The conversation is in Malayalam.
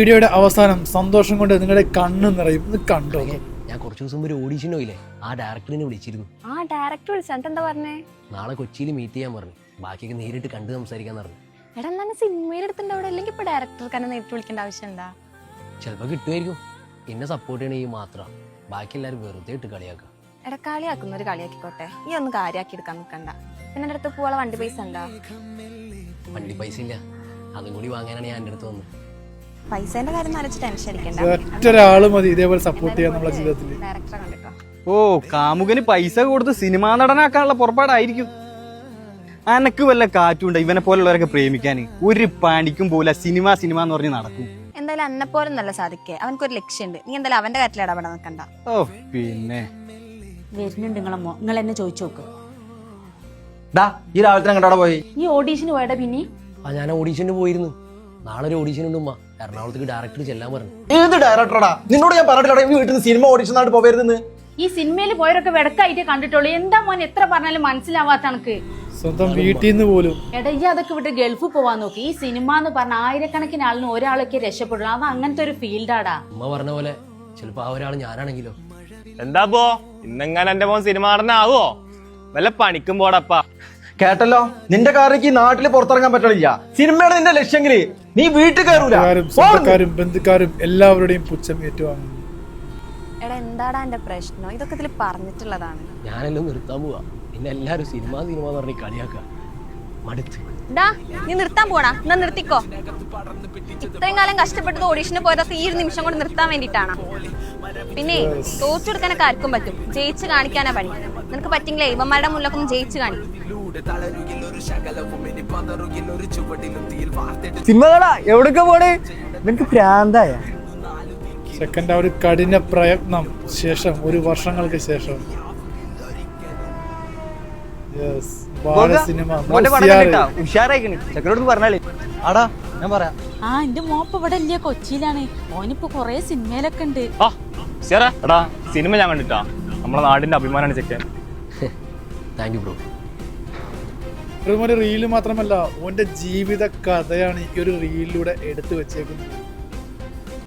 വീഡിയോയുടെ അവസാനം സന്തോഷം കൊണ്ട് നിങ്ങളുടെ കണ്ണ് നിറയും. ഇത് കണ്ടോ? ഞാൻ കുറച്ച് ദിവസം ഒരു ഓഡീഷൻ പോയില്ലേ, ആ ഡയറക്ടറിനെ വിളിച്ചിരുന്നു. ആ ഡയറക്ടർ വിളിച്ചിട്ട് എന്താ പറഞ്ഞേ? നാളെ കൊച്ചിയിൽ മീറ്റ് ചെയ്യാൻ പറഞ്ഞു. ബാക്കിയൊക്കെ നേരിട്ട് കണ്ട് സംസാരിക്കാൻ പറഞ്ഞു. എടാ എന്നാ സിനിമയിൽ എടുത്തിട്ട് അവിടെ അല്ലെങ്കിൽ ഇപ്പൊ ഡയറക്ടർക്ക് തന്നെ നേരിട്ട് വിളിക്കേണ്ട ആവശ്യം എന്താ? ചിലപ്പോൾ കിട്ടുമായിരിക്കും. എന്നെ സപ്പോർട്ട് ചെയ്യണമെങ്കിൽ മാത്രം. ബാക്കി എല്ലാവരും വെറുതെ ഇട്ട് കളിയാക്കാം. എടാ കളിയാക്കുന്നൊരു കളിയാക്കിക്കോട്ടെ, ഈ ഒന്ന് കാര്യാക്കി എടുക്കാൻ നിൽക്കണ്ട. പിന്നെ എൻ്റെ അടുത്ത് പോവാളെ വണ്ടി പൈസ എന്താ? വണ്ടി പൈസ ഇല്ല, അതും കൂടി വാങ്ങാനാണ് ഞാൻ എൻ്റെ അടുത്ത് വന്നത്. പൈസേന്റെ കാര്യം ആലോചിച്ച് ടെൻഷൻ അടിക്കണ്ട. ഒറ്റൊരാള് മതി ഇതേപോലെ സപ്പോർട്ട് ചെയ്യാൻ നമ്മുടെ ജീവിതത്തിൽ. ഡയറക്ടറെ കണ്ടിട്ടോ. ഓ, കാമുകന് പൈസ കൊടുത്ത് സിനിമാ നടനാക്കാനുള്ള പുറപ്പാടായിരിക്കും. അനക്ക് വല്ല കാറ്റുണ്ട് ഇവനെ പോലുള്ളവരൊക്കെ പ്രേമിക്കാന്? ഒരു പണിക്കും പോലെ സിനിമ എന്ന് പറഞ്ഞ് നടക്കും. എന്തായാലും അന്നെ പോലെ നല്ല സാധിക്കേ, അവനക്കൊരു ലക്ഷ്യമുണ്ട്. നീ എന്തായാലും അവന്റെ കാര്യത്തിൽ ഇടപെടാൻ നിൽക്കണ്ട. ഓ പിന്നെ വരുന്നുണ്ട് നിങ്ങളമ്മോ, നിങ്ങൾ എന്നെ ചോദിച്ചു നോക്ക്. ഈ രാവിലത്തെ അങ്ങോട്ട് പോയി ഈ ഓഡീഷന് പോയടാ പിന്നെ? ഞാൻ ഓഡീഷന് പോയിരുന്നു. നാളെ ഒരു ഓഡീഷൻ ഉണ്ട് ഉമ്മ. എറണാകുളത്തേക്ക് ഡയറക്ടർ ചെല്ലാൻ പറഞ്ഞു. ഏത് ഡയറക്ടറാടാ? നിന്നോട് ഞാൻ പറഞ്ഞിട്ടില്ല വീട്ടിൽ നിന്ന് സിനിമ ഓഡിഷൻ ആയിട്ട് പോകരുതെന്ന്. ഈ സിനിമയിൽ പോയവരൊക്കെ വെടക്കായിട്ട് കണ്ടിട്ടുള്ളൂ. എന്താ മോൻ എത്ര പറഞ്ഞാലും മനസ്സിലാവാത്ത കണക്ക്? സ്വന്തം വീട്ടിൽ നിന്ന് പോലും. എടാ ഈ അതൊക്കെ വിട്ട് ഗൾഫിൽ പോവാൻ നോക്കി. ഈ സിനിമ എന്ന് പറഞ്ഞ ആയിരക്കണക്കിന് ആളിന് ഒരാളൊക്കെ രക്ഷപ്പെടുള്ളൂ. അത് അങ്ങനത്തെ ഒരു ഫീൽഡാടാ. ഉമ്മ പറഞ്ഞ പോലെ ചിലപ്പോ ആ ഒരാൾ ഞാനാണെങ്കിലോ. എന്താ പോ ഇന്നെങ്ങനെ എന്റെ മോൻ സിനിമ നടനാവോ? വല്ല പണിക്കും പോടപ്പാ. കേട്ടല്ലോ, നിന്റെ കാറിക്ക് നാട്ടില് പുറത്തിറങ്ങാൻ പറ്റണില്ല. സിനിമയാണ് നിന്റെ ലക്ഷ്യമെങ്കില് നീ വീട്ടിൽ കയറൂല. സ്വന്തക്കാരും ബന്ധുക്കാരും എല്ലാവരുടെയും പുച്ഛം ഏറ്റുവാങ്ങുന്നു. എടാ എന്താടാ എന്റെ പ്രശ്നം? ഇതൊക്കെ ഇതിൽ പറഞ്ഞിട്ടുള്ളതാണ്. ഞാനെല്ലാം നിർത്താൻ പോവാ. പിന്നെ എല്ലാരും സിനിമ എന്ന് പറഞ്ഞ് കളിയാക്കാം. മടുത്ത്. ഡാ നീ നിർത്താൻ പോണാ? എന്നാ നിർത്തിക്കോ. ഇത്രയും കാലം കഷ്ടപ്പെട്ടത് ഓഡീഷന് പോയതൊക്കെ ഈ ഒരു നിമിഷം കൊണ്ട് നിർത്താൻ വേണ്ടിട്ടാണ്. പിന്നെ തോറ്റെടുക്കാനൊക്കെ ആർക്കും പറ്റും, ജയിച്ച് കാണിക്കാനാ പണി. നിനക്ക് പറ്റിങ്കിലേ ഇവന്മാരുടെ മുന്നിലൊക്കെ ഒന്ന് ജയിച്ച് കാണിക്കും. സിനിമകളാ എവിടൊക്കെ പോണേ? നിനക്ക് പ്രാന്തായ? സെക്കൻഡ് ആ ഒരു കഠിന പ്രയത്നം ശേഷം, ഒരു വർഷങ്ങൾക്ക് ശേഷം ഉഷാറായിക്കണ്. ചെക്കനോട് പറഞ്ഞാലേ ആടാ ഞാൻ പറയാം. ആ എന്റെ മോപ്പ് ഇവിടെ ഇല്ല, കൊച്ചിയിലാണ്. ഓനിപ്പോ കൊറേ സിനിമയിലൊക്കെ ഉണ്ട്. എടാ സിനിമ ഞാൻ കണ്ടിട്ടാ. നമ്മളെ നാടിന്റെ അഭിമാനാണ് ചെക്കൻ. Thank you bro. ഒരു റീല് മാത്രമല്ല, ഓന്റെ ജീവിത കഥയാണ് ഈ ഒരു റീലിലൂടെ എടുത്തു വെച്ചേക്കുന്നത്.